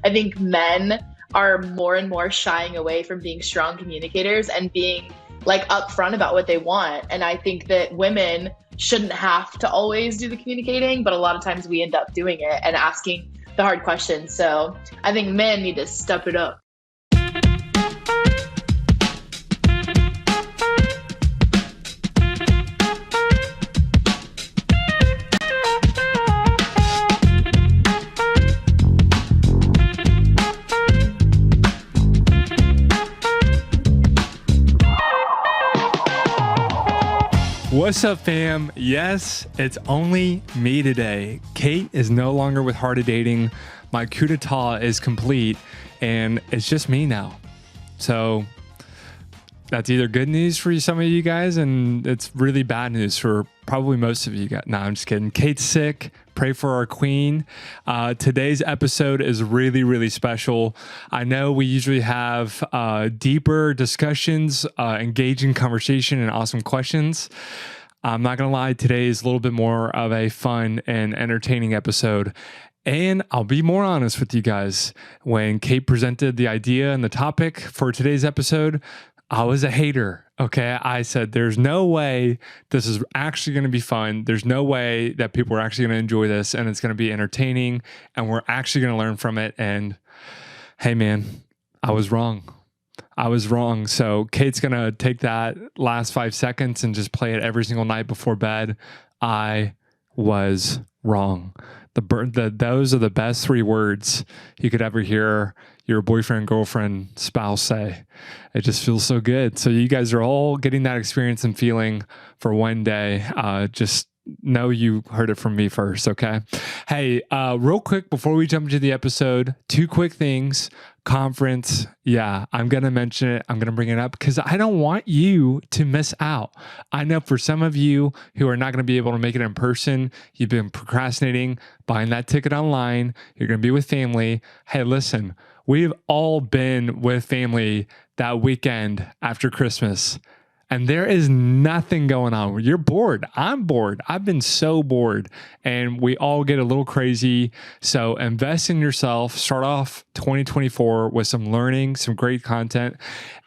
I think men are more and more shying away from being strong communicators and being like upfront about what they want. And I think that women shouldn't have to always do the communicating, but a lot of times we end up doing it and asking the hard questions. So I think men need to step it up. What's up, fam? Yes, it's only me today. Kait is no longer with HOD Dating. My coup d'etat is complete, and it's just me now. So that's either good news for some of you guys, and it's really bad news for probably most of you guys. No, I'm just kidding. Kait's sick. Pray for our queen. Today's episode is really, really special. I know we usually have deeper discussions, engaging conversation, and awesome questions. I'm not going to lie, today is a little bit more of a fun and entertaining episode. And I'll be more honest with you guys. When Kait presented the idea and the topic for today's episode, I was a hater. Okay. I said, there's no way this is actually going to be fun. There's no way that people are actually going to enjoy this and it's going to be entertaining and we're actually going to learn from it. And hey, man, I was wrong. So Kait's going to take that last 5 seconds and just play it every single night before bed. I was wrong. Those are the best 3 words you could ever hear your boyfriend, girlfriend, spouse say. It just feels so good. So you guys are all getting that experience and feeling for one day. Just know you heard it from me first, okay? Hey, real quick before we jump into the episode, 2 quick things. Conference, yeah, I'm going to mention it. I'm going to bring it up because I don't want you to miss out. I know for some of you who are not going to be able to make it in person, you've been procrastinating, buying that ticket online, you're going to be with family. Hey, listen, we've all been with family that weekend after Christmas. And there is nothing going on. You're bored. I'm bored. I've been so bored. And we all get a little crazy. So invest in yourself. Start off 2024 with some learning, some great content,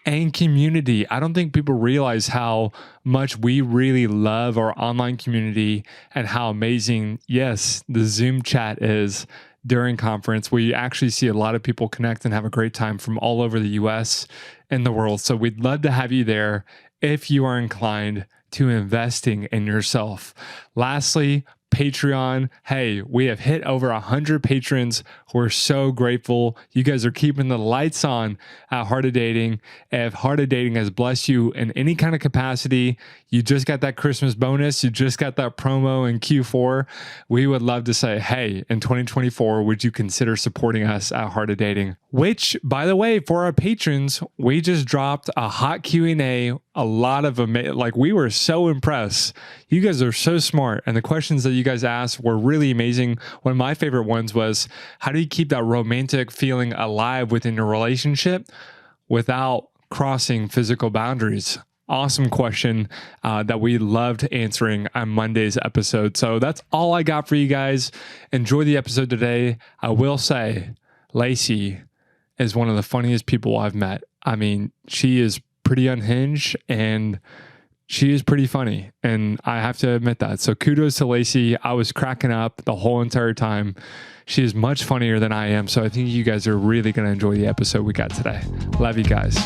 and community. I don't think people realize how much we really love our online community and how amazing, yes, the Zoom chat is during conference. We actually see a lot of people connect and have a great time from all over the US and the world. So we'd love to have you there if you are inclined to investing in yourself. Lastly, Patreon. Hey, we have hit over 100 patrons. We're so grateful. You guys are keeping the lights on at HOD Dating. If HOD Dating has blessed you in any kind of capacity, you just got that Christmas bonus, you just got that promo in Q4, we would love to say, hey, in 2024, would you consider supporting us at HOD Dating? Which, by the way, for our patrons, we just dropped a hot Q&A. A lot of them, like we were so impressed. You guys are so smart. And the questions that you guys asked were really amazing. One of my favorite ones was, how do you keep that romantic feeling alive within your relationship without crossing physical boundaries? Awesome question that we loved answering on Monday's episode. So that's all I got for you guys. Enjoy the episode today. I will say, Lacey is one of the funniest people I've met. I mean, she is pretty unhinged and she is pretty funny, and I have to admit that. So kudos to Lacey. I was cracking up the whole entire time. She is much funnier than I am, so I think you guys are really going to enjoy the episode we got today. Love you guys.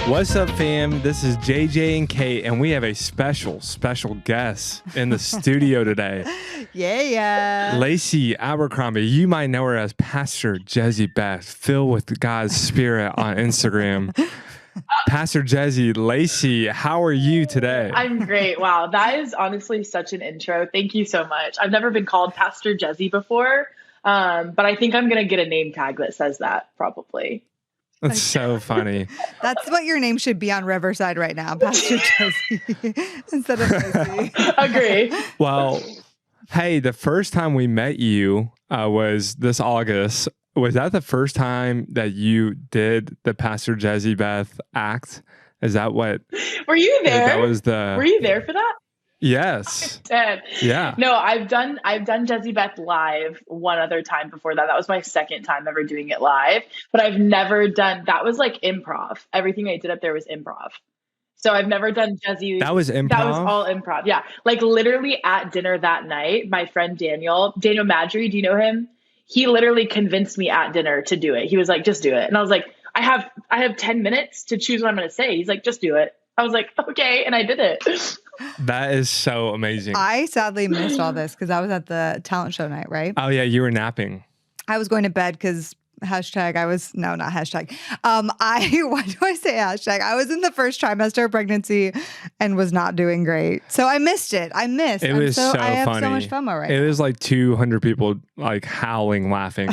What's up, fam? This is JJ and Kait, and we have a special guest in the studio today. Yeah. Lacy Abercrombie. You might know her as Pastor Jezzy Beth, filled with God's Spirit on Instagram. Pastor Jezzy, Lacey, how are you today? I'm great. Wow, that is honestly such an intro. Thank you so much. I've never been called Pastor Jezzy before, but I think I'm going to get a name tag that says that probably. That's so funny. That's what your name should be on Riverside right now, Pastor Josie, instead of Lacey. Agree. Well, hey, the first time we met you was this August. Was that the first time that you did the Pastor Jezzy Beth act? Is that what? Were you there? That was the. Were you there for that? Yes. Dead. Yeah. No, I've done Jezzy Beth live one other time before that. That was my second time ever doing it live, but I've never done, that was like improv. Everything I did up there was improv. So I've never done Jezzy. That was improv? That was all improv. Yeah. Like literally at dinner that night, my friend Daniel Madry, do you know him? He literally convinced me at dinner to do it. He was like, just do it. And I was like, I have 10 minutes to choose what I'm going to say. He's like, just do it. I was like, okay. And I did it. That is so amazing. I sadly missed all this because I was at the talent show night, right? Oh, yeah. You were napping. I was going to bed because why do I say hashtag? I was in the first trimester of pregnancy and was not doing great. So I missed it. I have so much FOMO right now. It was like 200 people like howling, laughing.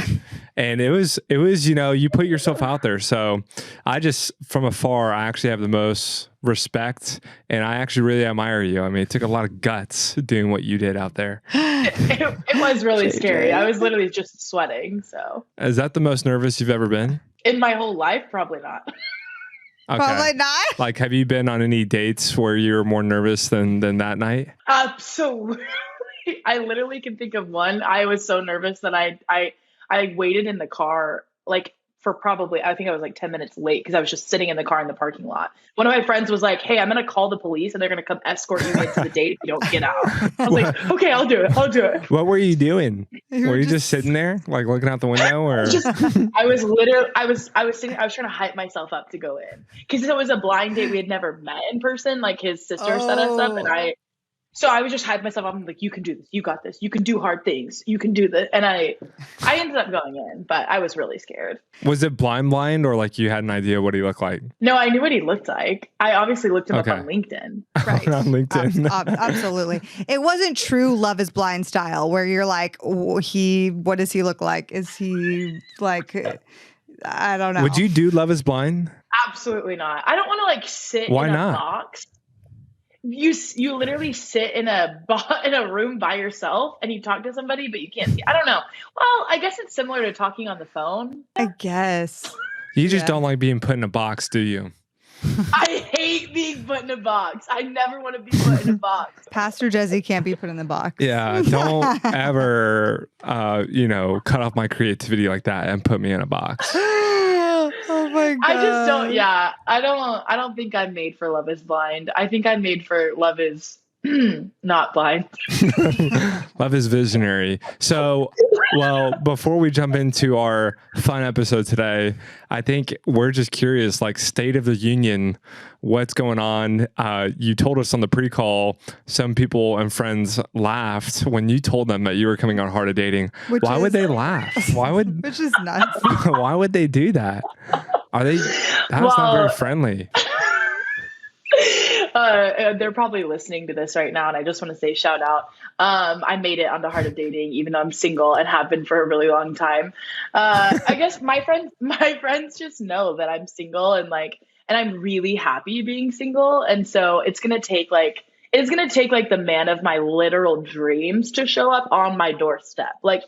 And it was, you put yourself out there. So I just, from afar, I actually have the most respect and I actually really admire you. I mean, it took a lot of guts doing what you did out there. It was really JJ. scary. I was literally just sweating. So Is that the most nervous you've ever been? in my whole life, probably not. Okay. Probably not. Like, have you been on any dates where you were more nervous than that night? So I literally can think of one. I was so nervous that I waited in the car like for probably, I think I was like 10 minutes late because I was just sitting in the car in the parking lot. One of my friends was like, hey, I'm going to call the police and they're going to come escort you into the date if you don't get out. I was like, okay, I'll do it. What were you doing? Were you just sitting there, like looking out the window, or? I was trying to hype myself up to go in because it was a blind date. We had never met in person. Like his sister set us up, and so I was just hyping myself up. I'm like, you can do this. You got this. You can do hard things. You can do this. And I ended up going in, but I was really scared. Was it blind, or like you had an idea what he looked like? No, I knew what he looked like. I obviously looked him up on LinkedIn. Right. On LinkedIn. Absolutely. It wasn't true Love is Blind style where you're like, what does he look like? Is he like, I don't know. Would you do Love is Blind? Absolutely not. I don't want to like sit Why in a not? box. You literally sit in a room by yourself and you talk to somebody, but you can't see. I don't know. Well, I guess it's similar to talking on the phone. I guess. You just don't like being put in a box, do you? I hate being put in a box. I never want to be put in a box. Pastor Jezzy can't be put in the box. Yeah, don't ever, cut off my creativity like that and put me in a box. Oh my God. I just don't. Yeah, I don't think I'm made for Love is Blind. I think I'm made for Love is not blind. Love is visionary. So, well, before we jump into our fun episode today, I think we're just curious, like State of the Union, what's going on? You told us on the pre-call, some people and friends laughed when you told them that you were coming on Hard of Dating. Why would they laugh? Which is nuts. Why would they do that? That's not very friendly. They're probably listening to this right now, and I just want to say shout out. I made it on the Heart of Dating, even though I'm single and have been for a really long time. I guess my friends just know that I'm single and I'm really happy being single, and so it's gonna take the man of my literal dreams to show up on my doorstep. Like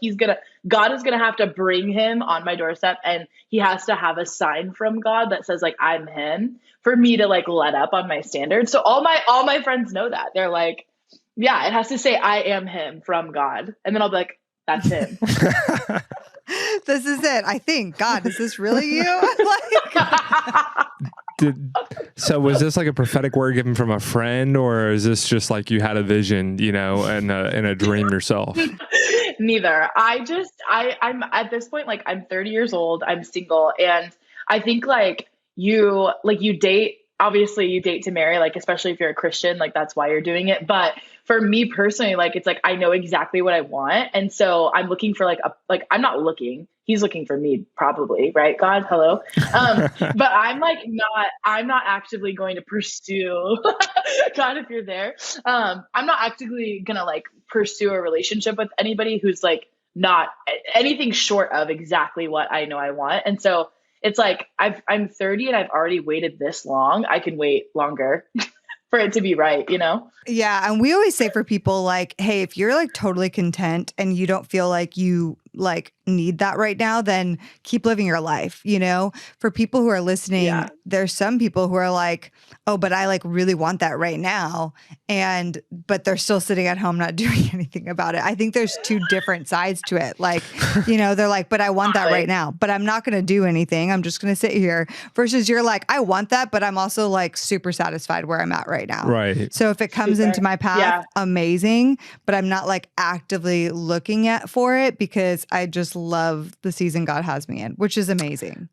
God is gonna have to bring him on my doorstep, and he has to have a sign from God that says like I'm him for me to like let up on my standards. So all my friends know that. They're like, yeah, it has to say I am him from God, and then I'll be like, that's him. This is it. I think, God, is this really you? So was this like a prophetic word given from a friend, or is this just like you had a vision, and a dream yourself? Neither. I'm at this point, like I'm 30 years old, I'm single, and I think you date, obviously you date to marry, like, especially if you're a Christian, like that's why you're doing it. But for me personally, like, it's like, I know exactly what I want. And so I'm looking for I'm not looking, he's looking for me probably, right? God, hello. But I'm not actively going to pursue God, if you're there. I'm not actively going to pursue a relationship with anybody who's not anything short of exactly what I know I want. And so it's like, I'm 30 and I've already waited this long. I can wait longer for it to be right, Yeah. And we always say for people hey, if you're totally content and you don't feel like you need that right now, then keep living your life. You know, for people who are listening, there's some people who are like, oh, but I like really want that right now. But they're still sitting at home, not doing anything about it. I think there's two different sides to it. Like, you know, they're like, but I want that right now, but I'm not going to do anything. I'm just going to sit here versus you're like, I want that, but I'm also like super satisfied where I'm at right now. Right. So if it comes into my path, amazing, but I'm not like actively looking for it because I just love the season God has me in, which is amazing.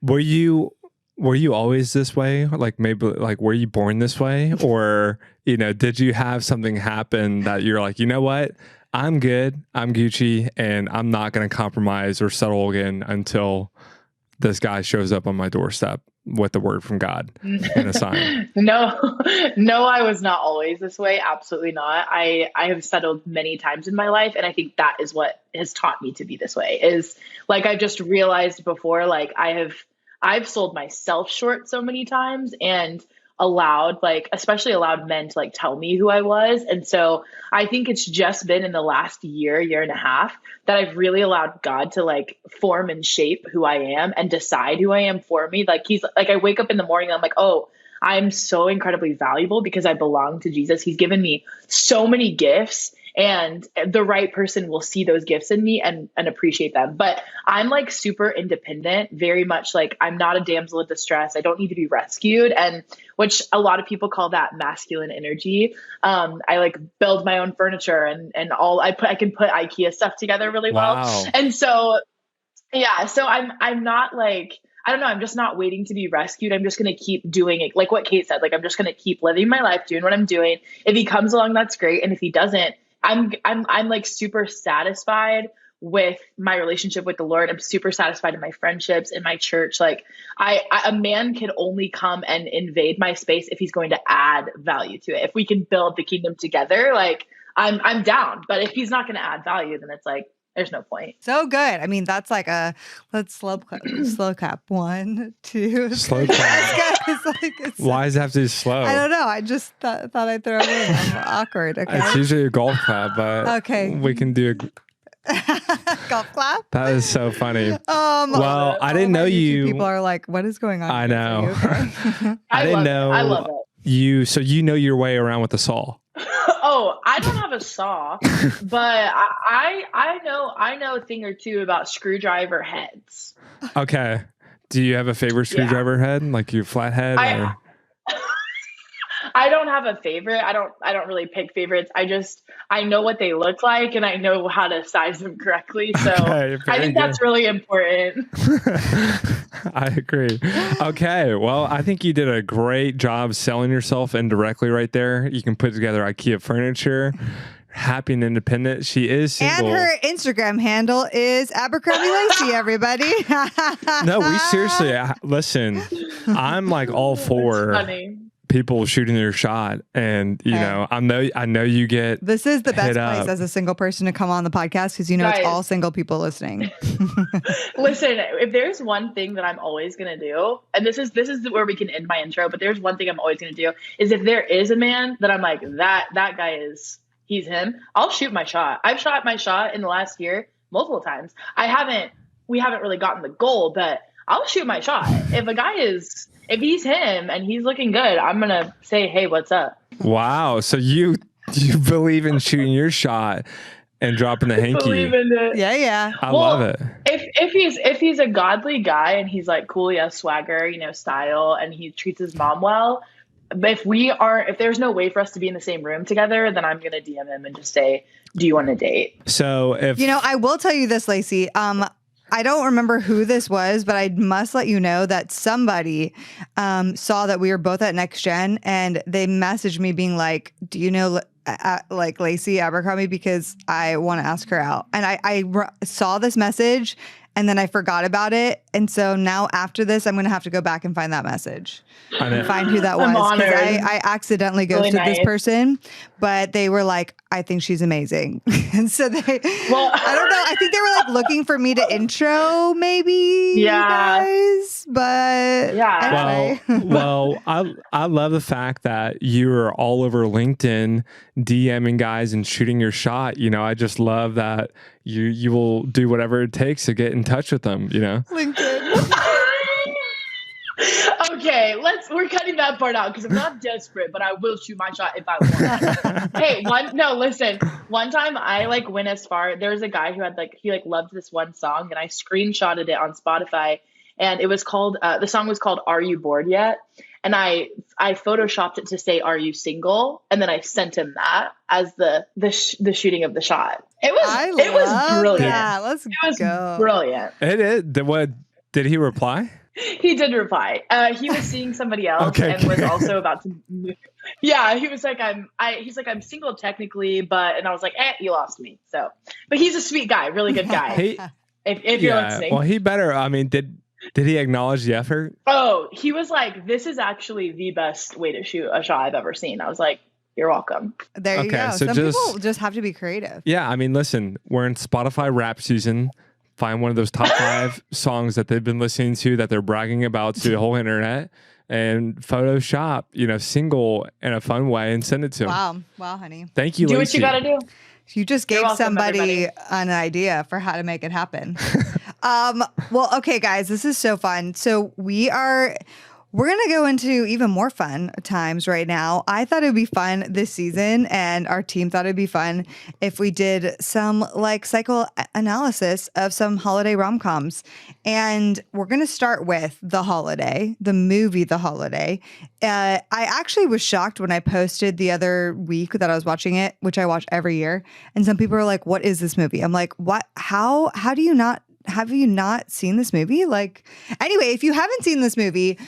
Were you always this way? Like maybe like were you born this way? Or, you know, did you have something happen that you're like, you know what? I'm good. I'm Gucci and I'm not going to compromise or settle again until this guy shows up on my doorstep with the word from God and a sign. No, I was not always this way. Absolutely not. I have settled many times in my life. And I think that is what has taught me to be this way is like, I just realized before, like I've sold myself short so many times and especially allowed men to like tell me who I was. And so I think it's just been in the last year and a half that I've really allowed God to like form and shape who I am and decide who I am for me. Like he's like, I wake up in the morning and I'm like, oh, I'm so incredibly valuable because I belong to Jesus. He's given me so many gifts and the right person will see those gifts in me and appreciate them. But I'm like super independent, very much like I'm not a damsel in distress. I don't need to be rescued. And which a lot of people call that masculine energy. I like build my own furniture and I can put IKEA stuff together really well. And so, yeah, so I'm not like, I don't know. I'm just not waiting to be rescued. I'm just going to keep doing it. Like what Kait said, like, I'm just going to keep living my life, doing what I'm doing. If he comes along, that's great. And if he doesn't, I'm like super satisfied with my relationship with the Lord. I'm super satisfied in my friendships, in my church. Like a man can only come and invade my space if he's going to add value to it. If we can build the kingdom together, like I'm down. But if he's not going to add value, then it's like, there's no point. So good. I mean, that's like let's slow clap. 1, 2. Slow clap. Why does it have to be slow? I don't know. I just thought I'd throw it in. I'm awkward. Okay. It's usually a golf clap, but okay, we can do a golf clap. That is so funny. Well, I didn't know you. People are like, "What is going on?" I know. Okay? I didn't know. I love it. You. So you know your way around with a saw. Oh, I don't have a saw, but I know a thing or two about screwdriver heads. Okay. Do you have a favorite screwdriver head? Like your flathead? I don't have a favorite. I don't really pick favorites. I know what they look like and I know how to size them correctly. So okay, I think that's really important. I agree. Okay. Well, I think you did a great job selling yourself indirectly right there. You can put together IKEA furniture. Happy and independent. She is single. And her Instagram handle is Abercrombie Lacey, everybody. No, we seriously, listen, I'm like all for people shooting their shot. And, you know, I know you get this is the best place as a single person to come on the podcast because, you know, it's all single people listening. Listen, if there's one thing that I'm always going to do, and this is where we can end my intro, but there's one thing I'm always going to do is if there is a man that I'm like, that guy is, he's him, I'll shoot my shot. I've shot my shot in the last year multiple times. We haven't really gotten the goal, but I'll shoot my shot. If he's him and he's looking good, I'm going to say, hey, what's up? Wow. So you believe in shooting your shot and dropping the hanky. Believe in it. Yeah. I love it. If he's a godly guy and he's like cool, he has swagger, you know, style, and he treats his mom well, if there's no way for us to be in the same room together, then I'm going to DM him and just say, do you want to date? So I will tell you this, Lacey, I don't remember who this was, but I must let you know that somebody saw that we were both at Next Gen and they messaged me being like, do you know like Lacy Abercrombie? Because I want to ask her out. And I saw this message and then I forgot about it. And so now after this, I'm going to have to go back and find that message and find who that was. Because I accidentally ghosted this person, but they were like, I think she's amazing. And so I don't know. I think they were like looking for me to intro maybe, you guys, but anyway. Well, I love the fact that you're all over LinkedIn DMing guys and shooting your shot. You know, I just love that you will do whatever it takes to get in touch with them, you know? LinkedIn. Okay, we're cutting that part out because I'm not desperate, but I will shoot my shot if I want. Hey, listen. One time I like went as far. There was a guy who had he loved this one song, and I screenshotted it on Spotify, and it was called the song was called "Are You Bored Yet?" And I photoshopped it to say "Are you single?" and then I sent him that as the shooting of the shot. It was brilliant. Yeah, let's go. Brilliant. It is. What did he reply? He did reply. He was seeing somebody else and was also about to move. Yeah, he was like, I'm single technically, and I was like, you lost me. So, but he's a sweet guy, really good guy. If you're listening. Well, he better. I mean, did he acknowledge the effort? Oh, he was like, this is actually the best way to shoot a shot I've ever seen. I was like, you're welcome. There you go. So some people just have to be creative. Yeah, I mean, listen, we're in Spotify rap season. Find one of those top 5 songs that they've been listening to that they're bragging about to the whole internet and Photoshop, single in a fun way and send it to them. Wow, honey. Thank you, Do Lacey. what you got to do. You just gave somebody an idea for how to make it happen. Well, okay, guys, this is so fun. So we're going to go into even more fun times right now. I thought it would be fun this season, and our team thought it'd be fun if we did some psychoanalysis of some holiday rom-coms. And we're going to start with The Holiday, the movie The Holiday. I actually was shocked when I posted the other week that I was watching it, which I watch every year. And some people are like, what is this movie? I'm like, what? How do you not, have you not seen this movie? Anyway, if you haven't seen this movie,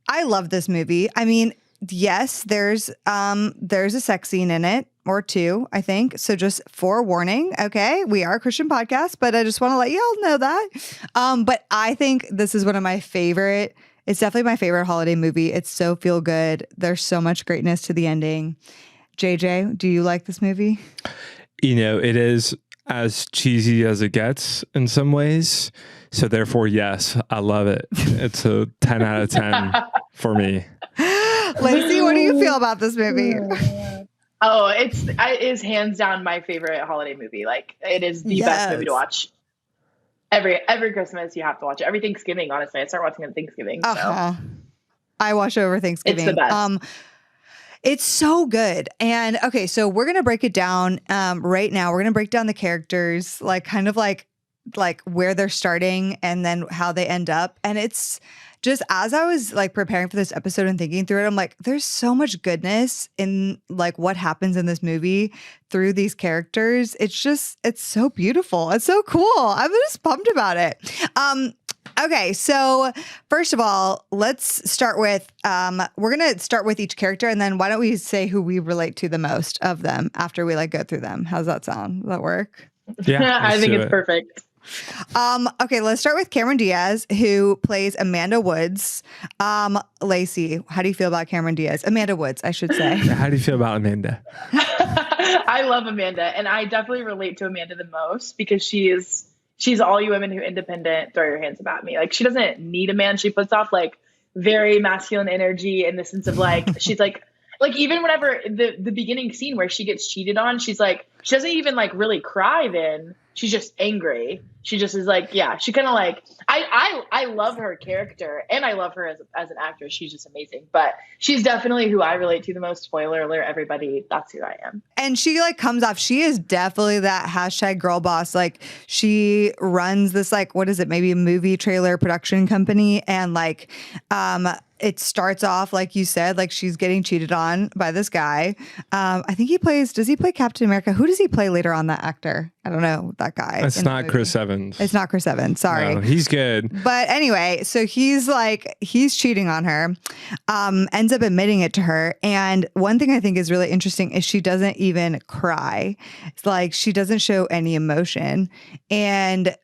I love this movie. I mean, yes, there's a sex scene in it or two, I think. So just forewarning, okay? We are a Christian podcast, but I just want to let y'all know that. But I think this is one of my favorite. It's definitely my favorite holiday movie. It's so feel good. There's so much greatness to the ending. JJ, do you like this movie? It is as cheesy as it gets in some ways. So therefore, yes, I love it. It's a 10 out of 10 for me. Lacey, what do you feel about this movie? Oh, it is hands down my favorite holiday movie. It is the best movie to watch. Every Christmas, you have to watch it. Every Thanksgiving, honestly. I start watching it on Thanksgiving. So. I watch it over Thanksgiving. It's the best. It's so good. And okay, so we're going to break it down right now. We're going to break down the characters, kind of like where they're starting and then how they end up. And it's just, as I was preparing for this episode and thinking through it, I'm like, there's so much goodness in what happens in this movie through these characters. It's so beautiful. It's so cool. I'm just pumped about it. Okay, so first of all, let's start with, we're going to start with each character, and then why don't we say who we relate to the most of them after we go through them? How's that sound? Does that work? Yeah, I think it's perfect. Okay, let's start with Cameron Diaz, who plays Amanda Woods. Lacey, how do you feel about Cameron Diaz? Amanda Woods, I should say. How do you feel about Amanda? I love Amanda, and I definitely relate to Amanda the most because she's all you women who are independent, throw your hands about me. She doesn't need a man. She puts off very masculine energy in the sense of she's even whenever the beginning scene where she gets cheated on, she's she doesn't even really cry then. She's just angry. She just is she kind of I love her character and I love her as an actress. She's just amazing. But she's definitely who I relate to the most. Spoiler alert, everybody, that's who I am. And she comes off, she is definitely that hashtag girl boss. She runs this what is it, maybe a movie trailer production company, and it starts off, like you said, she's getting cheated on by this guy. I think does he play Captain America? Who does he play later on, that actor? I don't know, that guy. It's not Chris Evans. It's not Chris Evans. Sorry. No, he's good. But anyway, so he's cheating on her, ends up admitting it to her. And one thing I think is really interesting is she doesn't even cry. It's she doesn't show any emotion. And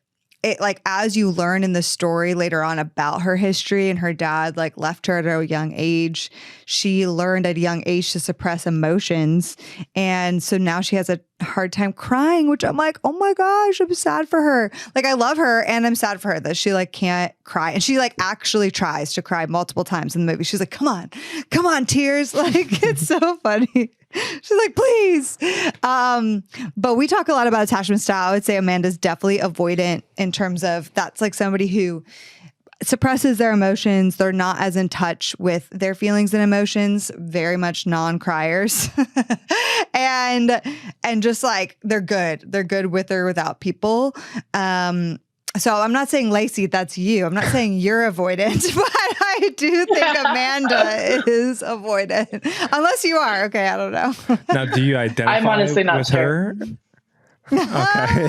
it like as you learn in the story later on about her history and her dad like left her at a young age, she learned at a young age to suppress emotions. And so now she has a hard time crying, which I'm like, oh my gosh, I'm sad for her. Like I love her and I'm sad for her that she like can't cry. And she like actually tries to cry multiple times in the movie. She's like, come on, tears. Like it's so funny. She's like, please. But we talk a lot about attachment style. I would say Amanda's definitely avoidant in terms of that's like somebody who suppresses their emotions. They're not as in touch with their feelings and emotions, very much non-criers. and just like they're good. They're good with or without people. So I'm not saying Lacey, that's you. I'm not saying you're avoidant, but I do think Amanda is avoidant. Unless you are. Okay, I don't know. Now, do you identify I'm honestly not with sure. her? Okay.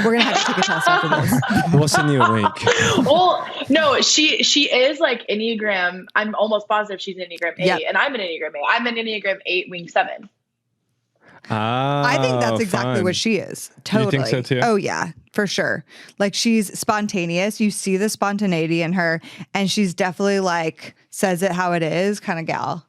We're going to have to take a test after this. We'll send you a link. Well, no, she is like Enneagram. I'm almost positive she's an Enneagram 8, and I'm an Enneagram 8. I'm an Enneagram 8 wing 7. I think that's exactly fun. what she is. Totally. You think so too? Oh yeah, for sure. Like she's spontaneous. You see the spontaneity in her, and she's definitely like says it how it is kind of gal.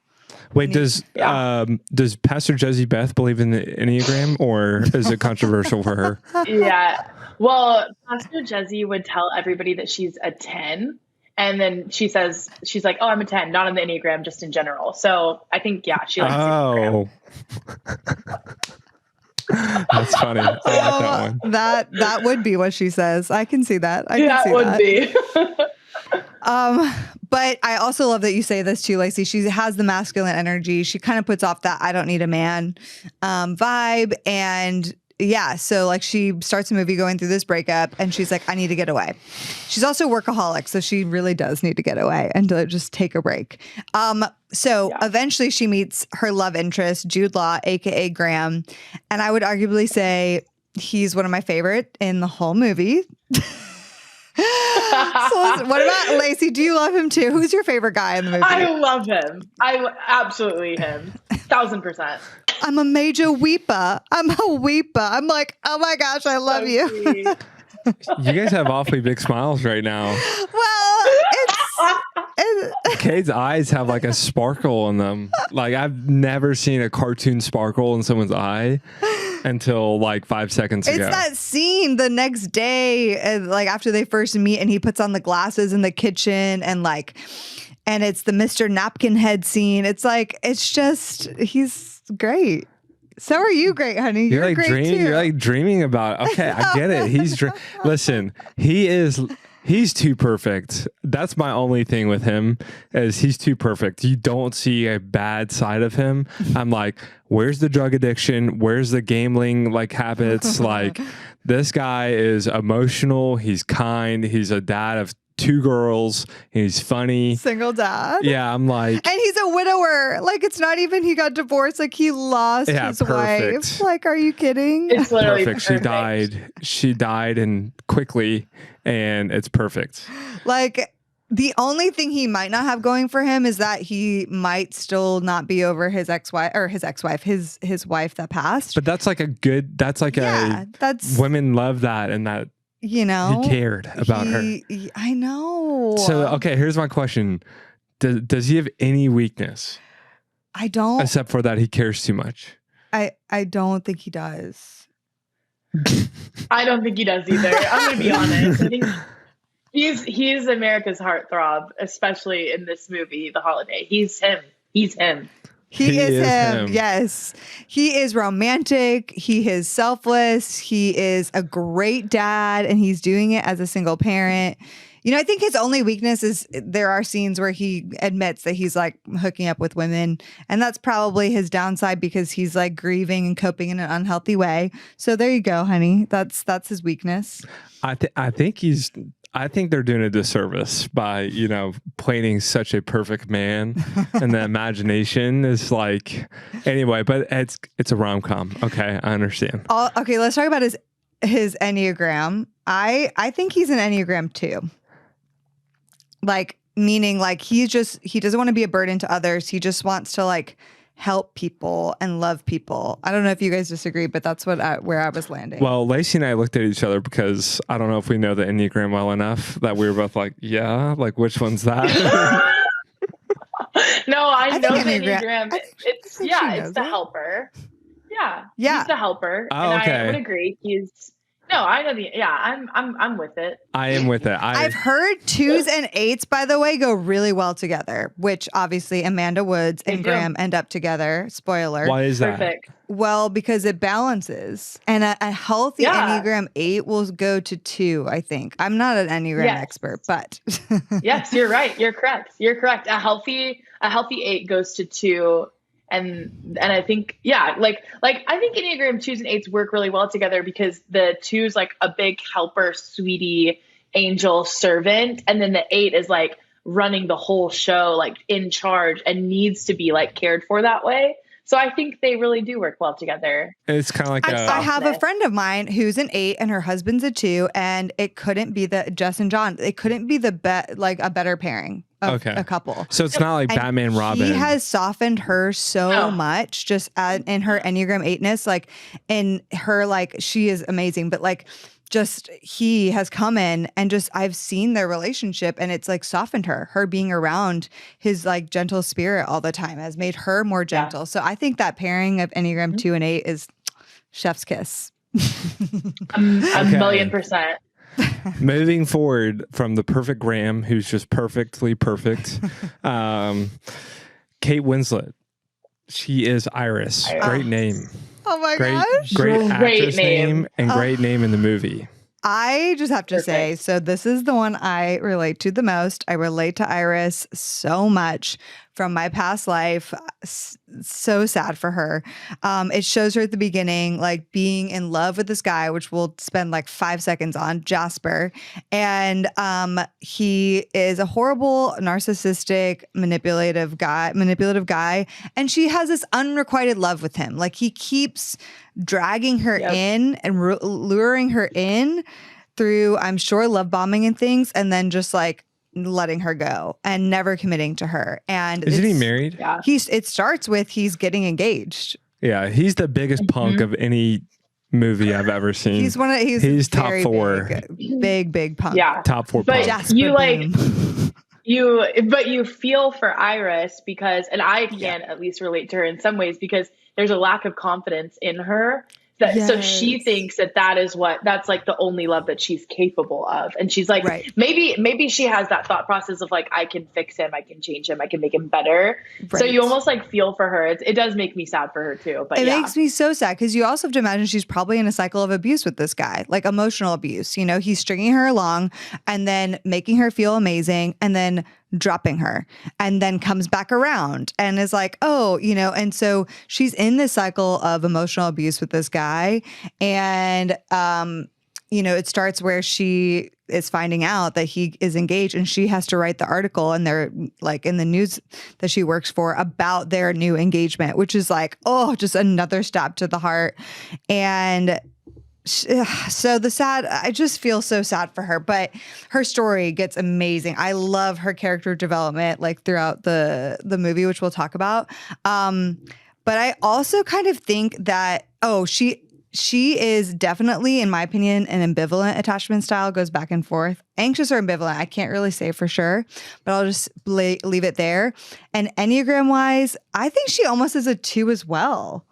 Wait, does Pastor Jezzy Beth believe in the Enneagram, or is it controversial for her? Yeah. Well, Pastor Jezzy would tell everybody that she's a 10. And then she says, she's like, oh, I'm a 10, not on the Enneagram, just in general. So I think, yeah, she likes Enneagram. That's funny. I like that one. That would be what she says. I can see that. I can see that would be. But I also love that you say this too, Lacey. She has the masculine energy. She kind of puts off that I don't need a man vibe. And yeah, so like she starts the movie going through this breakup and she's like, I need to get away. She's also workaholic, so she really does need to get away and to just take a break. Eventually she meets her love interest, Jude Law, aka Graham. And I would arguably say he's one of my favorite in the whole movie. So what about Lacey? Do you love him too? Who's your favorite guy in the movie? I love him. Absolutely him. 1000%. I'm a major weeper. I'm a weeper. I'm like, oh my gosh, I love you. You guys have awfully big smiles right now. Well, Kate's eyes have like a sparkle in them. Like I've never seen a cartoon sparkle in someone's eye until like 5 seconds ago. It's that scene the next day, like after they first meet and he puts on the glasses in the kitchen and it's the Mr. Napkin Head scene. It's like, it's just, he's great. So are you great, honey? You're like great dreaming. too. You're like dreaming about it. Okay, I get it. Listen, he's too perfect. That's my only thing with him is he's too perfect. You don't see a bad side of him. I'm like, where's the drug addiction? Where's the gambling habits? Like this guy is emotional. He's kind. He's a dad of 2 girls. He's funny. Single dad. Yeah, I'm like. And he's a widower. Like, it's not even he got divorced. Like, he lost his wife. Like, are you kidding? It's literally perfect. She died and quickly, and it's perfect. Like, the only thing he might not have going for him is that he might still not be over his ex-wife or his wife that passed. But that's like women love that and that. You know, he cared about her. I know. So, okay, here's my question. Does he have any weakness? I don't. Except for that he cares too much. I don't think he does. I don't think he does either. I'm going to be honest. I think he's America's heartthrob, especially in this movie, The Holiday. He's him. He's him. He is him. Yes. He is romantic. He is selfless. He is a great dad, and he's doing it as a single parent. You know, I think his only weakness is there are scenes where he admits that he's like hooking up with women, and that's probably his downside because he's like grieving and coping in an unhealthy way. So there you go, honey. That's his weakness. I think they're doing a disservice by, painting such a perfect man and the imagination is like, anyway, but it's a rom-com. Okay. I understand. Okay. Let's talk about his Enneagram. I think he's an Enneagram 2. Like, meaning like he doesn't want to be a burden to others. He just wants to like help people and love people. I don't know if you guys disagree, but that's where I was landing. Well, Lacey and I looked at each other because I don't know if we know the Enneagram well enough that we were both like, yeah, like which one's that? No, I know the Enneagram. Enneagram. It's the helper. Yeah. He's the helper. Oh, and okay. I would agree. I know I'm with it. I am with it. I've heard 2s and 8s, by the way, go really well together, which obviously Amanda Woods and Graham end up together. Spoiler. Why is that? Perfect. Well, because it balances. And a healthy Enneagram 8 will go to 2, I think. I'm not an Enneagram expert, but. Yes, you're right. You're correct. A healthy 8 goes to 2. And I think, I think Enneagram 2s and 8s work really well together because the 2 is like a big helper, sweetie, angel, servant. And then the 8 is like running the whole show, like in charge and needs to be like cared for that way. So I think they really do work well together. It's kind of like I have a friend of mine who's an 8 and her husband's a 2, and it couldn't be Jess and John. It couldn't be a better pairing of a couple. So it's not like Batman Robin. He has softened her so much just in her Enneagram 8-ness, like in her, like she is amazing, but like just he has come in and just I've seen their relationship and it's like softened her being around his like gentle spirit all the time has made her more gentle. So I think that pairing of Enneagram 2 and 8 is chef's kiss. A million %. Moving forward from the perfect Graham, who's just perfectly perfect. Kait Winslet. She is Iris. Great name. Oh my gosh. Great actress name and great name in the movie. I just have to say, so this is the one I relate to the most. I relate to Iris so much from my past life. So sad for her. It shows her at the beginning, like being in love with this guy, which we'll spend like 5 seconds on, Jasper. And he is a horrible, narcissistic, manipulative guy. And she has this unrequited love with him. Like he keeps dragging her in and luring her in through, I'm sure, love bombing and things, and then just like letting her go and never committing to her. And isn't he married? Yeah. It starts with he's getting engaged. Yeah, he's the biggest punk of any movie I've ever seen. He's top 4. Big punk. Yeah. Top 4 but punk. You feel for Iris because, and I can at least relate to her in some ways because there's a lack of confidence in her. So she thinks that's like the only love that she's capable of. And she's like, maybe she has that thought process of like, I can fix him. I can change him. I can make him better. Right. So you almost like feel for her. It does make me sad for her too. But it makes me so sad because you also have to imagine she's probably in a cycle of abuse with this guy, like emotional abuse. You know, he's stringing her along and then making her feel amazing and then dropping her and then comes back around and is like, oh, you know, and so she's in this cycle of emotional abuse with this guy. And, you know, it starts where she is finding out that he is engaged and she has to write the article and they're like in the news that she works for about their new engagement, which is like, oh, just another stab to the heart. And so I just feel so sad for her, but her story gets amazing. I love her character development like throughout the movie, which we'll talk about. But I also kind of think that, she is definitely, in my opinion, an ambivalent attachment style, goes back and forth. Anxious or ambivalent, I can't really say for sure, but I'll just leave it there. And Enneagram wise, I think she almost is a 2 as well.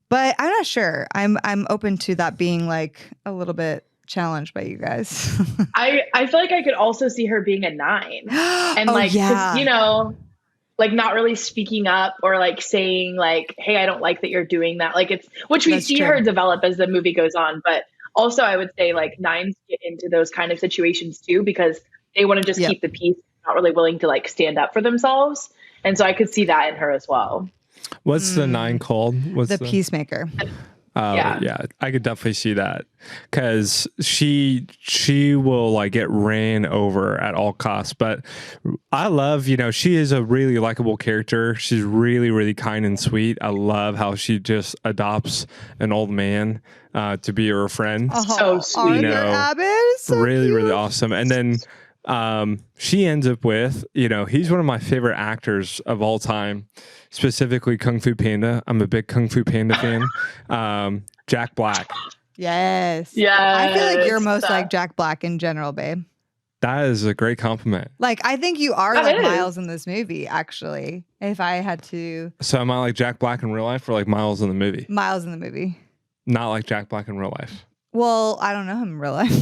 But I'm not sure. I'm open to that being like a little bit challenged by you guys. I feel like I could also see her being a 9 and you know, like not really speaking up or like saying like, hey, I don't like that you're doing that. Like which we see her develop as the movie goes on. But also I would say like 9s get into those kind of situations too, because they want to just keep the peace, not really willing to like stand up for themselves. And so I could see that in her as well. What's the 9 called? What's the peacemaker. Yeah, I could definitely see that because she will like get ran over at all costs. But I love, you know, she is a really likable character. She's really, really kind and sweet. I love how she just adopts an old man to be her friend. So sweet. You know, Abbott, so really, cute. really awesome. And then she ends up with, he's one of my favorite actors of all time, specifically Kung Fu Panda. I'm a big Kung Fu Panda fan. Jack Black. Yes. Yeah. I feel like you're most like Jack Black in general, babe. That is a great compliment. Like, I think you are like Miles in this movie, actually. If I had to. So am I like Jack Black in real life or like Miles in the movie? Miles in the movie. Not like Jack Black in real life. Well, I don't know him in real life.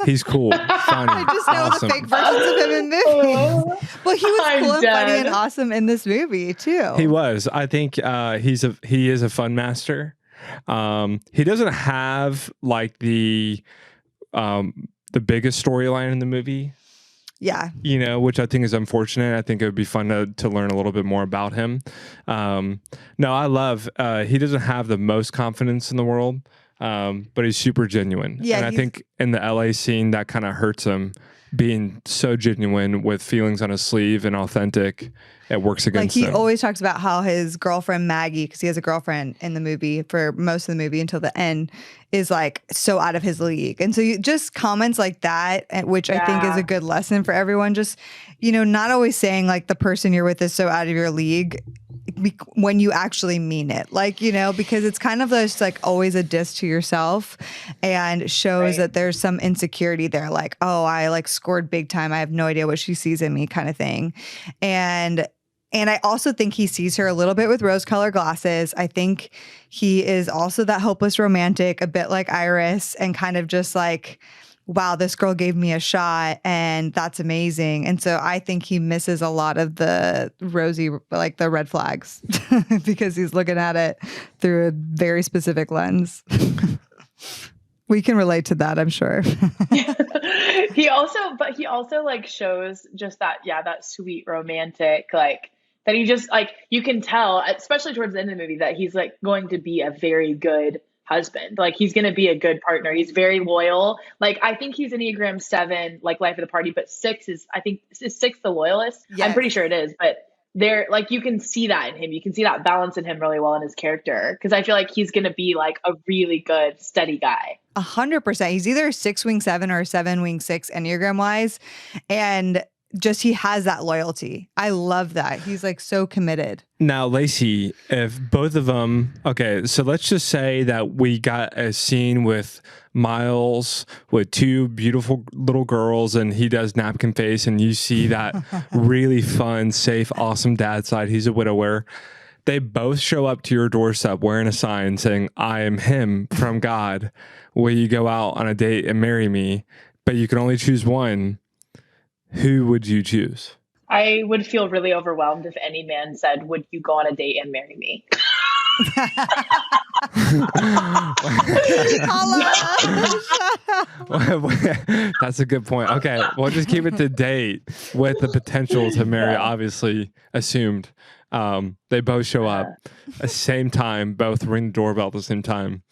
He's cool, funny, I just know awesome. the fake versions of him in movies. Well, he was cool and funny and awesome in this movie too. He was. I think he is a fun master. He doesn't have like the biggest storyline in the movie. Yeah. Which I think is unfortunate. I think it would be fun to learn a little bit more about him. No, I love, he doesn't have the most confidence in the world, but he's super genuine. Yeah, and I think in the LA scene, that kind of hurts him, being so genuine with feelings on his sleeve and authentic. It works against him. He always talks about how his girlfriend Maggie, because he has a girlfriend in the movie for most of the movie until the end, is like so out of his league. And so just comments like that, which I think is a good lesson for everyone. Just, not always saying like the person you're with is so out of your league when you actually mean it. Like, because it's kind of just like always a diss to yourself and shows that there's some insecurity there. Like, oh, I like scored big time. I have no idea what she sees in me kind of thing. And I also think he sees her a little bit with rose-colored glasses. I think he is also that hopeless romantic, a bit like Iris, and kind of just like, wow, this girl gave me a shot and that's amazing. And so I think he misses a lot of the rosy, like the red flags because he's looking at it through a very specific lens. We can relate to that, I'm sure. He also like shows just that sweet romantic, like that he just like, you can tell, especially towards the end of the movie, that he's like going to be a very good husband. Like he's going to be a good partner. He's very loyal. Like I think he's Enneagram 7, like life of the party, but 6 is the loyalist. Yes. I'm pretty sure it is, but they're like, you can see that in him. You can see that balance in him really well in his character. Cause I feel like he's going to be like a really good, steady guy. 100%. He's either 6 wing 7 or 7 wing 6 Enneagram wise. And just, he has that loyalty. I love that. He's like so committed. Now, Lacey, if both of them, okay, so let's just say that we got a scene with Miles with 2 beautiful little girls and he does napkin face and you see that really fun, safe, awesome dad side. He's a widower. They both show up to your doorstep wearing a sign saying, I am him from God. Will you go out on a date and marry me? But you can only choose one. Who would you choose? I would feel really overwhelmed if any man said, would you go on a date and marry me? That's a good point. Okay, we'll just keep it to date with the potential to marry, obviously assumed. They both show up at the same time, both ring the doorbell at the same time.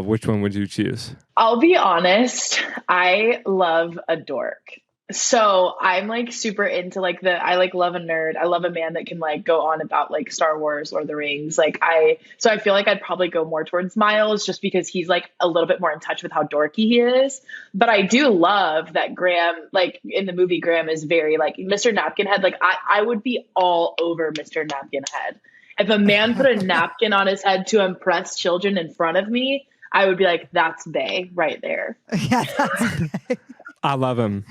Which one would you choose? I'll be honest. I love a dork. So I'm like super into like I like love a nerd. I love a man that can like go on about like Star Wars, Lord of the Rings. So I feel like I'd probably go more towards Miles just because he's like a little bit more in touch with how dorky he is. But I do love that Graham, like in the movie, Graham is very like Mr. Napkinhead. Like I would be all over Mr. Napkinhead. If a man put a napkin on his head to impress children in front of me, I would be like, that's bae right there. Yeah, that's bae. I love him.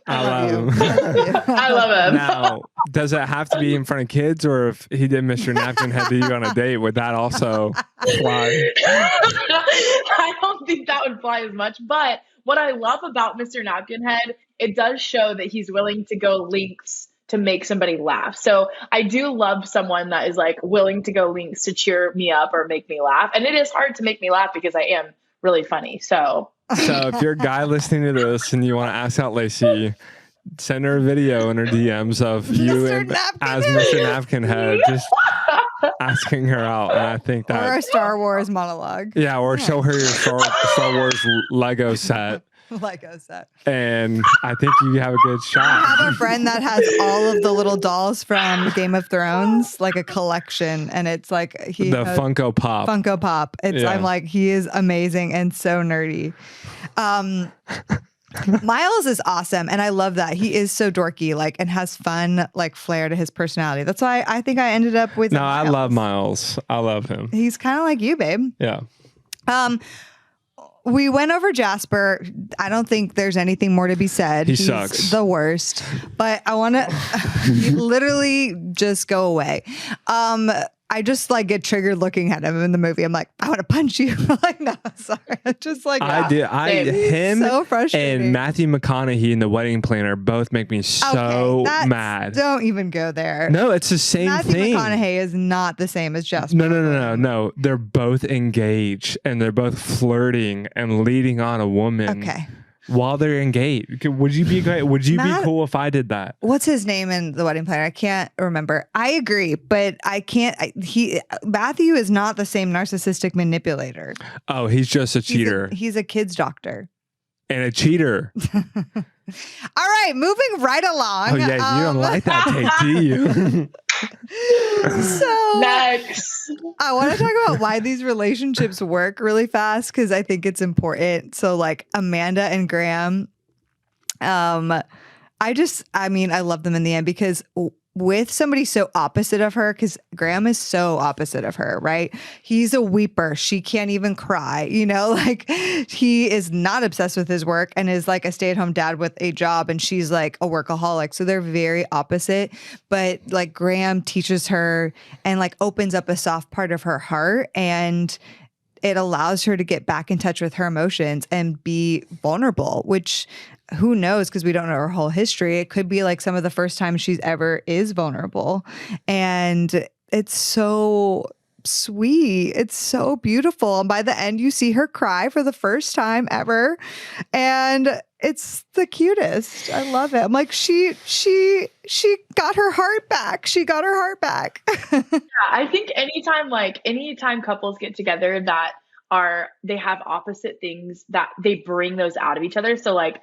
I love him. I love him. Now, does it have to be in front of kids, or if he did Mr. Napkinhead to you on a date, would that also fly? I don't think that would fly as much. But what I love about Mr. Napkinhead, it does show that he's willing to go lengths to make somebody laugh. So I do love someone that is like willing to go lengths to cheer me up or make me laugh. And it is hard to make me laugh because I am really funny. So if you're a guy listening to this and you want to ask out Lacey, send her a video in her DMs of you as Mr. Napkinhead, just asking her out. And I think that, or a Star Wars monologue. Yeah, or show her your Star Wars Lego set. Lego set. And I think you have a good shot. I have a friend that has all of the little dolls from Game of Thrones, like a collection, and it's like the Funko Pop. Funko Pop. It's I'm like, he is amazing and so nerdy. Miles is awesome. And I love that. He is so dorky, like, and has fun, like, flair to his personality. That's why I think I ended up with No, Miles. I love Miles. I love him. He's kind of like you, babe. Yeah. We went over Jasper. I don't think there's anything more to be said. He sucks. The worst. But I want to literally just go away. I just like get triggered looking at him in the movie. I'm like, I want to punch you. Like, no, sorry. Just like I do. Him so frustrating. and Matthew McConaughey in The Wedding Planner both make me so mad. Don't even go there. No, it's the same thing. Matthew McConaughey is not the same as Jasper. No. They're both engaged and they're both flirting and leading on a woman. Okay. While they're engaged. Would you be be cool if I did that? What's his name in The Wedding Planner? I can't remember. I agree, but I can't. Matthew is not the same narcissistic manipulator. Oh, he's just a cheater. He's a kid's doctor. And a cheater. All right, moving right along. Oh, yeah, you don't like that take, do you? So next, I want to talk about why these relationships work really fast because I think it's important. So, like Amanda and Graham, I love them in the end because with somebody so opposite of her, because Graham is so opposite of her, right? He's a weeper. She can't even cry, like he is not obsessed with his work and is like a stay-at-home dad with a job, and she's like a workaholic. So they're very opposite, but like Graham teaches her and like opens up a soft part of her heart, and it allows her to get back in touch with her emotions and be vulnerable, which who knows, because we don't know her whole history. It could be like some of the first times she's ever is vulnerable. And it's so sweet. It's so beautiful. And by the end, you see her cry for the first time ever. And it's the cutest. I love it. I'm like, she got her heart back. She got her heart back. Yeah, I think anytime couples get together that they have opposite things, that they bring those out of each other. So like,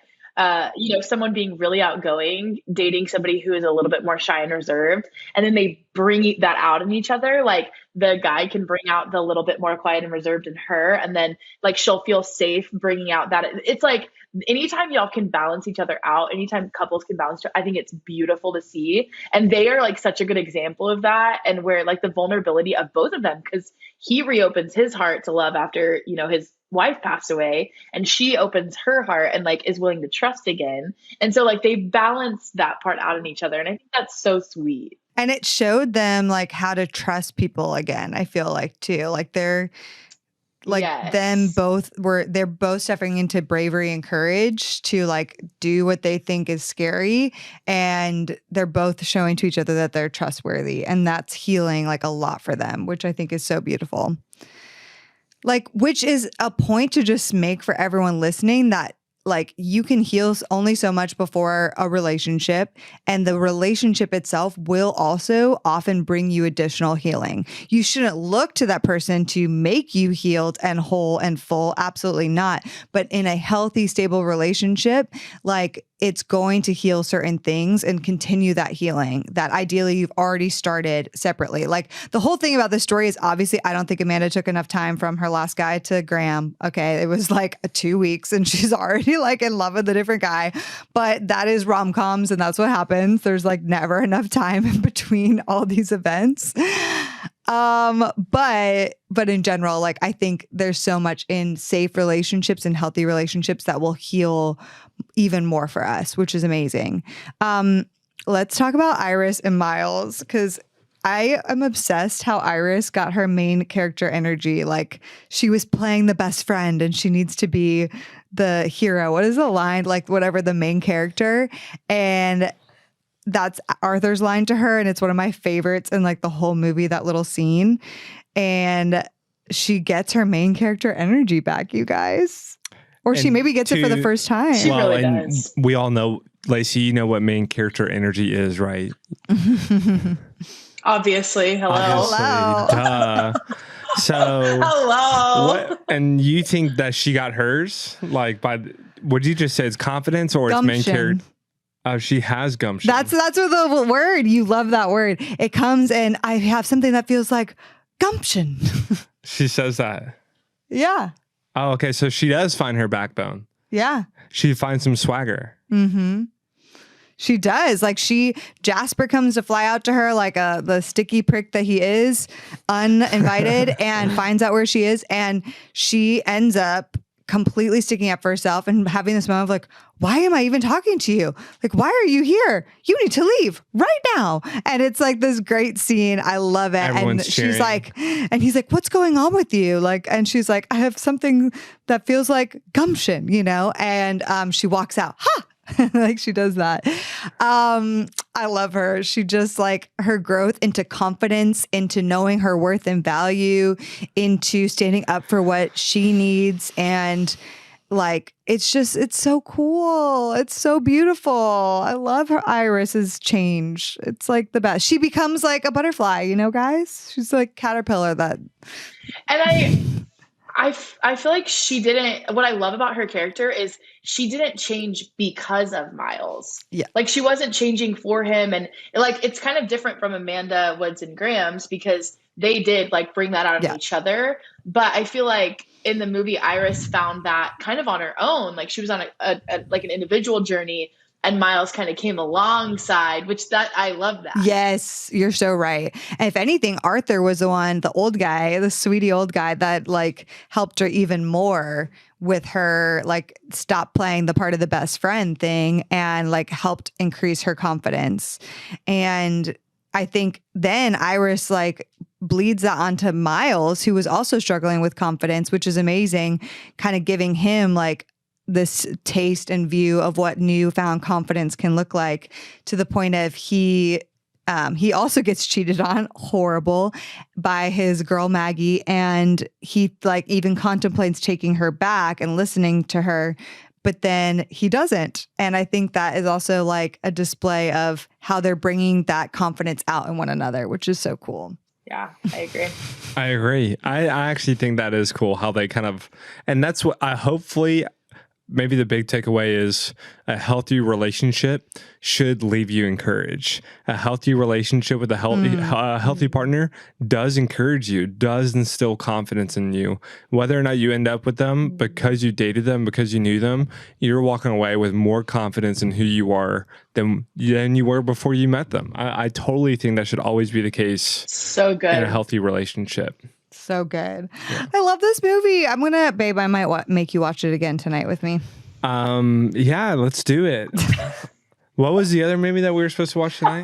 someone being really outgoing, dating somebody who is a little bit more shy and reserved, and then they bring that out in each other. Like the guy can bring out the little bit more quiet and reserved in her, and then like she'll feel safe bringing out that. It's like anytime y'all can balance each other out, anytime couples can balance, I think it's beautiful to see. And they are like such a good example of that, and where like the vulnerability of both of them, because he reopens his heart to love after, his wife passed away, and she opens her heart and like is willing to trust again. And so like they balance that part out in each other. And I think that's so sweet. And it showed them like how to trust people again. I feel like too, like they're like they're both stepping into bravery and courage to like do what they think is scary. And they're both showing to each other that they're trustworthy, and that's healing like a lot for them, which I think is so beautiful. Like, which is a point to just make for everyone listening, that like you can heal only so much before a relationship, and the relationship itself will also often bring you additional healing. You shouldn't look to that person to make you healed and whole and full. Absolutely not. But in a healthy, stable relationship, like it's going to heal certain things and continue that healing that ideally you've already started separately. Like the whole thing about this story is obviously I don't think Amanda took enough time from her last guy to Graham. Okay. It was like 2 weeks and she's already like in love with a different guy, but that is rom-coms and that's what happens. There's like never enough time in between all these events. But in general, like I think there's so much in safe relationships and healthy relationships that will heal even more for us, which is amazing. Let's talk about Iris and Miles, because I am obsessed how Iris got her main character energy. Like she was playing the best friend and she needs to be the hero. What is the line? Like whatever, the main character. And that's Arthur's line to her. And it's one of my favorites in like the whole movie, that little scene. And she gets her main character energy back, you guys. Or she maybe gets it for the first time. She really does. We all know, Lacey, you know what main character energy is, right? Obviously. Hello. Duh. So, hello. And you think that she got hers? Like would you just say it's confidence or it's main character? Oh, she has gumption. That's what the word. You love that word. It comes and I have something that feels like gumption. She says that. Yeah. Oh, okay. So she does find her backbone. Yeah. She finds some swagger. Mm-hmm. She does. Like Jasper comes to fly out to her like the sticky prick that he is, uninvited, and finds out where she is. And she ends up completely sticking up for herself and having this moment of like, why am I even talking to you? Like, why are you here? You need to leave right now. And it's like this great scene. I love it. Everyone's and cheering. She's like, and he's like, what's going on with you? Like, and she's like, I have something that feels like gumption, you know? And she walks out. Ha! Like she does that. I love her. She just like her growth into confidence, into knowing her worth and value, into standing up for what she needs. And like, it's so cool. It's so beautiful. I love her Iris's change. It's like the best. She becomes like a butterfly, you know, guys? She's like caterpillar that. And I feel like she didn't, what I love about her character is she didn't change because of Miles. Yeah. Like she wasn't changing for him. And like, it's kind of different from Amanda Woods and Graham's because they did like bring that out of each other. But I feel like in the movie, Iris found that kind of on her own. Like she was on a like an individual journey, and Miles kind of came alongside, which that I love that. Yes, you're so right. And if anything, Arthur was the one, the old guy, the sweetie old guy that like helped her even more with her, like stop playing the part of the best friend thing and like helped increase her confidence. And I think then Iris like bleeds that onto Miles, who was also struggling with confidence, which is amazing, kind of giving him like this taste and view of what newfound confidence can look like, to the point of he also gets cheated on, horrible, by his girl Maggie, and he like even contemplates taking her back and listening to her, but then he doesn't. And I think that is also like a display of how they're bringing that confidence out in one another, which is so cool. Yeah, I agree. I agree. I actually think that is cool how they kind of, and that's what I hopefully, maybe the big takeaway is a healthy relationship should leave you encouraged. A healthy relationship with a healthy partner does encourage you, does instill confidence in you. Whether or not you end up with them because you dated them, because you knew them, you're walking away with more confidence in who you are than you were before you met them. I totally think that should always be the case. So good. In a healthy relationship. So good. Yeah. I love this movie. Babe, I might make you watch it again tonight with me. Yeah, let's do it. What was the other movie that we were supposed to watch tonight?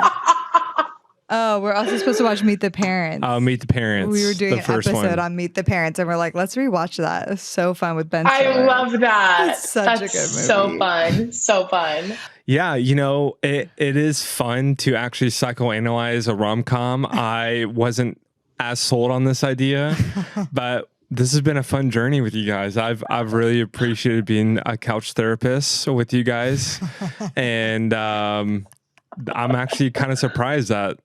Oh, we're also supposed to watch Meet the Parents. Oh, Meet the Parents. We were doing an episode on Meet the Parents, and we're like, let's rewatch that. It's so fun with Ben Stiller. I love that. It's such a good movie. So fun. So fun. Yeah, you know, it is fun to actually psychoanalyze a rom-com. I wasn't as sold on this idea, but this has been a fun journey with you guys. I've really appreciated being a couch therapist with you guys, and I'm actually kind of surprised at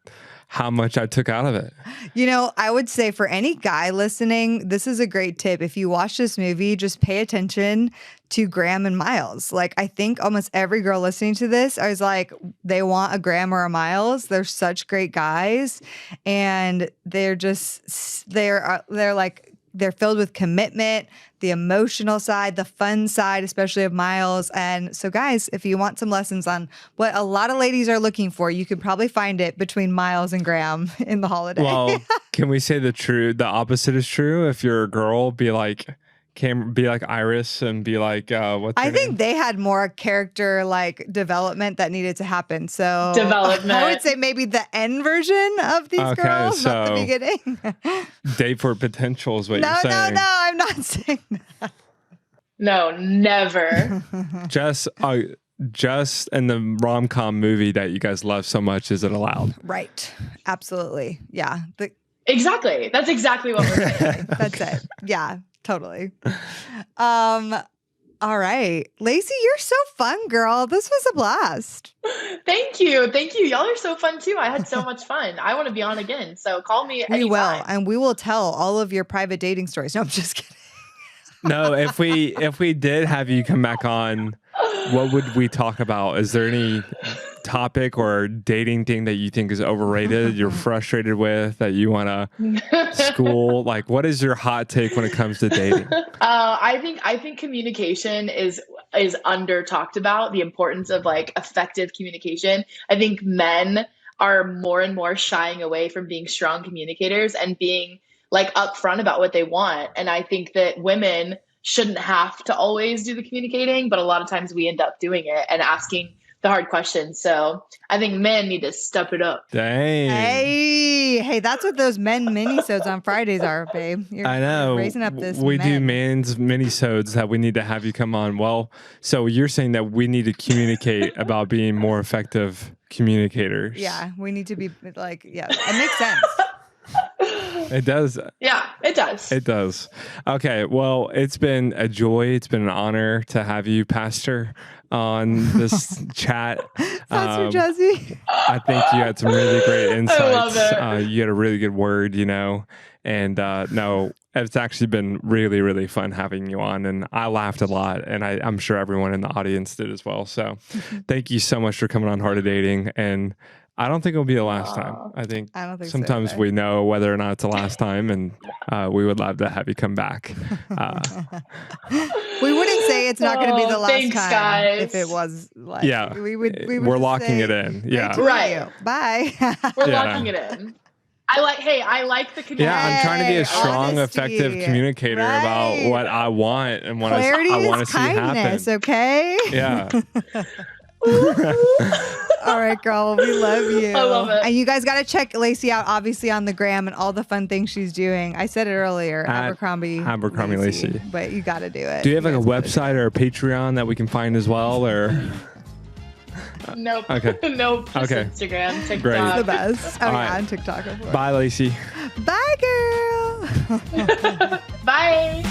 how much I took out of it. You know, I would say for any guy listening, this is a great tip. If you watch this movie, just pay attention to Graham and Miles. Like, I think almost every girl listening to this is like, they want a Graham or a Miles. They're such great guys, and they're filled with commitment, the emotional side, the fun side, especially of Miles. And so, guys, if you want some lessons on what a lot of ladies are looking for, you could probably find it between Miles and Graham in The Holiday. Well, can we say the opposite is true? If you're a girl, be like Iris and be like, I think they had more character like development that needed to happen. So development. I would say maybe the end version of these girls, not the beginning. Date for potential is what you're saying. No, I'm not saying that. No, never. Just in the rom-com movie that you guys love so much, is it allowed? Right. Absolutely. Yeah. Exactly. That's exactly what we're saying. That's it. Yeah. Totally. All right. Lacey, you're so fun, girl. This was a blast. Thank you. Y'all are so fun too. I had so much fun. I want to be on again. So call me anytime. We will. And we will tell all of your private dating stories. No, I'm just kidding. No, if we did have you come back on, what would we talk about? Is there any topic or dating thing that you think is overrated, you're frustrated with, that you want to school? Like, what is your hot take when it comes to dating? I think communication is is under talked about, the importance of like effective communication. I think men are more and more shying away from being strong communicators and being like upfront about what they want. And I think that women shouldn't have to always do the communicating, but a lot of times we end up doing it and asking the hard questions. So I think men need to step it up. Dang. Hey, that's what those men minisodes on Fridays are, babe. I know. You're raising up this we do men. men's minisodes that we need to have you come on. Well, so you're saying that we need to communicate about being more effective communicators. Yeah, we need to be like, yeah, it makes sense. It does. Yeah, it does. It does. Okay. Well, it's been a joy. It's been an honor to have you, Pastor, on this chat. Pastor Jesse. I think you had some really great insights. I love it. You had a really good word, and no, it's actually been really, really fun having you on. And I laughed a lot, and I'm sure everyone in the audience did as well. So thank you so much for coming on Heart of Dating. And I don't think it'll be the last time. I don't think sometimes so, we know whether or not it's the last time, and we would love to have you come back. We wouldn't say it's not going to be the last thanks, time guys. if it was like, Yeah, we're just locking it in. Yeah, right. Bye. We're locking it in. I like the communication. Yeah, I'm trying to be a strong, honesty. effective communicator about what I want and what Clarity I want to is see happen. kindness, okay? Yeah. All right, girl. We love you. I love it. And you guys got to check Lacy out, obviously, on the gram and all the fun things she's doing. I said it earlier, Abercrombie Lacy. But you got to do it. Do you have like a website or a Patreon that we can find as well, or? Nope. Okay. Nope. Just Okay. Instagram, TikTok. Great. the best. Oh, All yeah, right. on TikTok. Of course. Bye, Lacy. Bye, girl. Bye.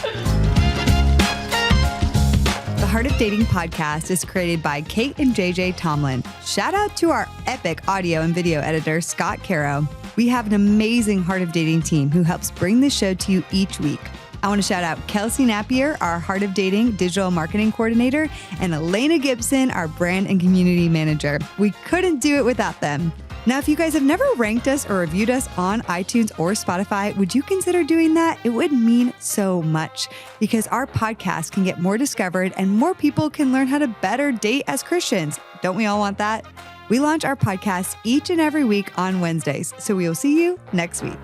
The Heart of Dating podcast is created by Kait and JJ Tomlin. Shout out to our epic audio and video editor, Scott Caro. We have an amazing Heart of Dating team who helps bring this show to you each week. I want to shout out Kelsey Napier, our Heart of Dating digital marketing coordinator, and Elena Gibson, our brand and community manager. We couldn't do it without them. Now, if you guys have never ranked us or reviewed us on iTunes or Spotify, would you consider doing that? It would mean so much because our podcast can get more discovered and more people can learn how to better date as Christians. Don't we all want that? We launch our podcast each and every week on Wednesdays, so we will see you next week.